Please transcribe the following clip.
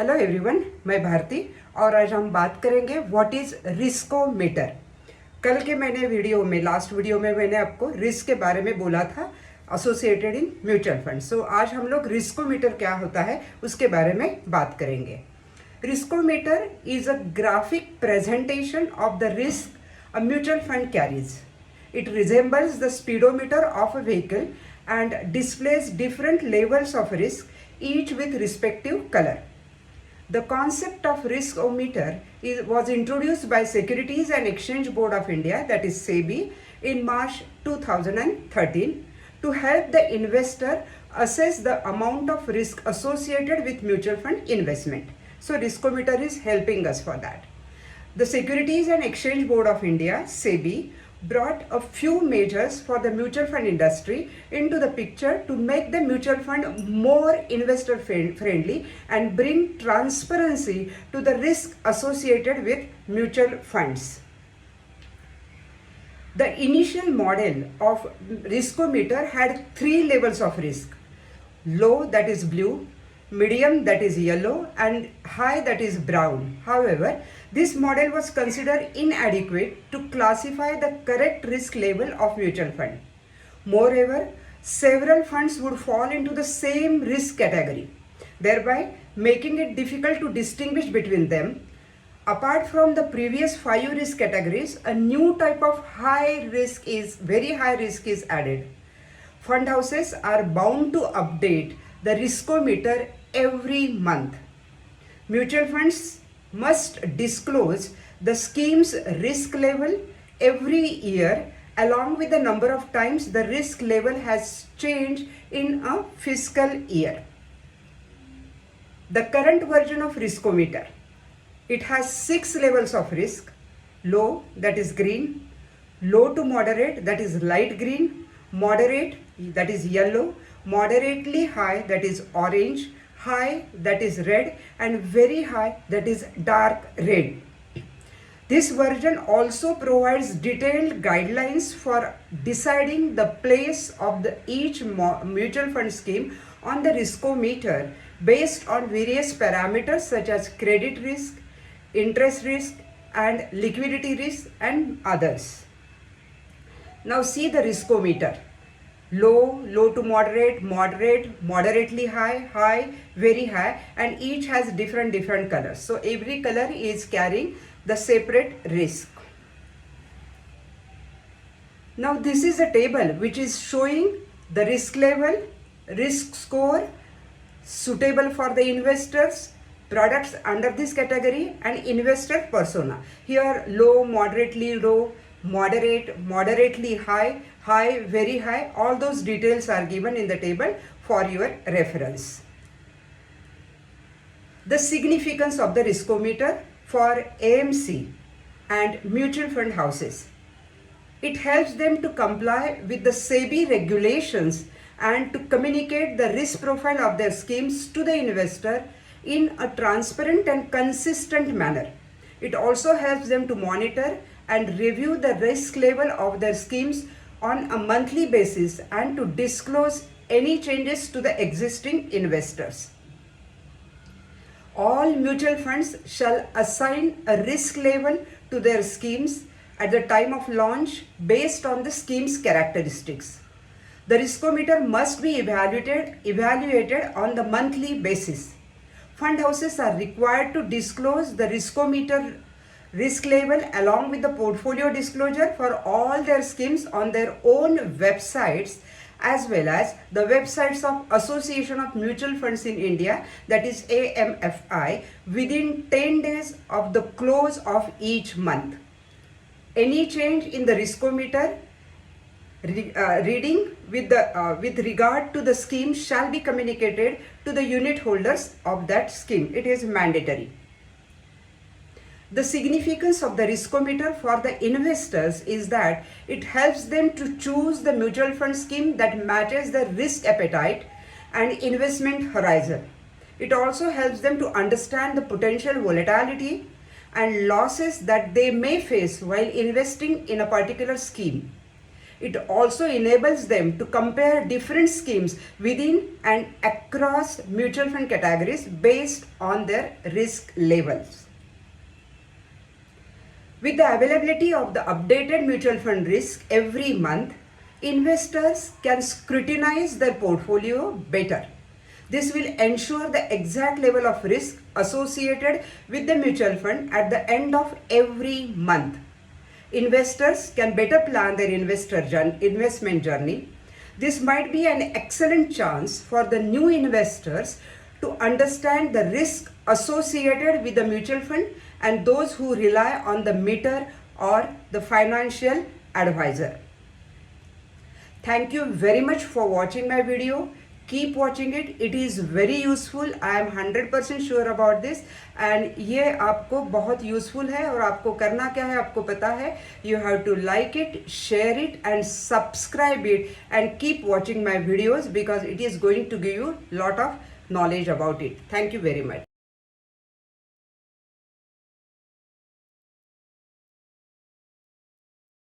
Hello everyone, मैं भारती और आज हम बात करेंगे व्हाट इज रिस्कोमीटर। कल के लास्ट वीडियो में मैंने आपको रिस्क के बारे में बोला था एसोसिएटेड इन म्यूचुअल फंड। सो आज हम लोग रिस्कोमीटर क्या होता है उसके बारे में बात करेंगे। Riskometer is a graphic presentation of the risk a mutual fund carries. It resembles the speedometer of a vehicle and displays different levels of risk, each with respective color. The concept of riskometer was introduced by Securities and Exchange Board of India, that is SEBI, in March 2013 to help the investor assess the amount of risk associated with mutual fund investment. So riskometer is helping us for that. The Securities and Exchange Board of India, SEBI, brought a few measures for the mutual fund industry into the picture to make the mutual fund more investor friendly and bring transparency to the risk associated with mutual funds. The initial model of riskometer had 3 levels of risk: low, that is blue; medium, that is yellow; and high, that is brown. However, this model was considered inadequate to classify the correct risk level of mutual fund. Moreover, several funds would fall into the same risk category, thereby making it difficult to distinguish between them. Apart from the previous 5 risk categories, a new type of very high risk is added. Fund houses are bound to update the riskometer every month. Mutual funds must disclose the scheme's risk level every year, along with the number of times the risk level has changed in a fiscal year. The current version of riskometer, it has 6 levels of risk: low, that is green; low to moderate, that is light green; moderate, that is yellow; moderately high, that is orange; high, that is red; and very high, that is dark red. This version also provides detailed guidelines for deciding the place of each mutual fund scheme on the riskometer based on various parameters such as credit risk, interest risk, and liquidity risk, and others. Now see the riskometer: low, low to moderate, moderate, moderately high, high, very high, and each has different colors. So every color is carrying the separate risk. Now this is a table which is showing the risk level, risk score suitable for the investors, products under this category, and investor persona. Here low, moderately low, moderate, moderately high, high, very high, all those details are given in the table for your reference. The significance of the riskometer for AMC and mutual fund houses: it helps them to comply with the SEBI regulations and to communicate the risk profile of their schemes to the investor in a transparent and consistent manner. It also helps them to monitor and review the risk level of their schemes on a monthly basis and to disclose any changes to the existing investors. All mutual funds shall assign a risk level to their schemes at the time of launch based on the scheme's characteristics. The riskometer must be evaluated on the monthly basis. Fund houses are required to disclose the riskometer risk level along with the portfolio disclosure for all their schemes on their own websites, as well as the websites of Association of Mutual Funds in India, that is AMFI, within 10 days of the close of each month. Any change in the riskometer reading with regard to the scheme shall be communicated to the unit holders of that scheme. It is mandatory. The significance of the riskometer for the investors is that it helps them to choose the mutual fund scheme that matches their risk appetite and investment horizon. It also helps them to understand the potential volatility and losses that they may face while investing in a particular scheme. It also enables them to compare different schemes within and across mutual fund categories based on their risk levels. With the availability of the updated mutual fund risk every month, investors can scrutinize their portfolio better. This will ensure the exact level of risk associated with the mutual fund at the end of every month. Investors can better plan their investment journey. This might be an excellent chance for the new investors to understand the risk associated with the mutual fund and those who rely on the meter or the financial advisor. Thank you very much for watching my video. Keep watching it. It is very useful. I am 100% sure about this. And ये आपको बहुत useful है और आपको करना क्या है आपको पता है. You have to like it, share it and subscribe it and keep watching my videos because it is going to give you lot of knowledge about it. Thank you very much.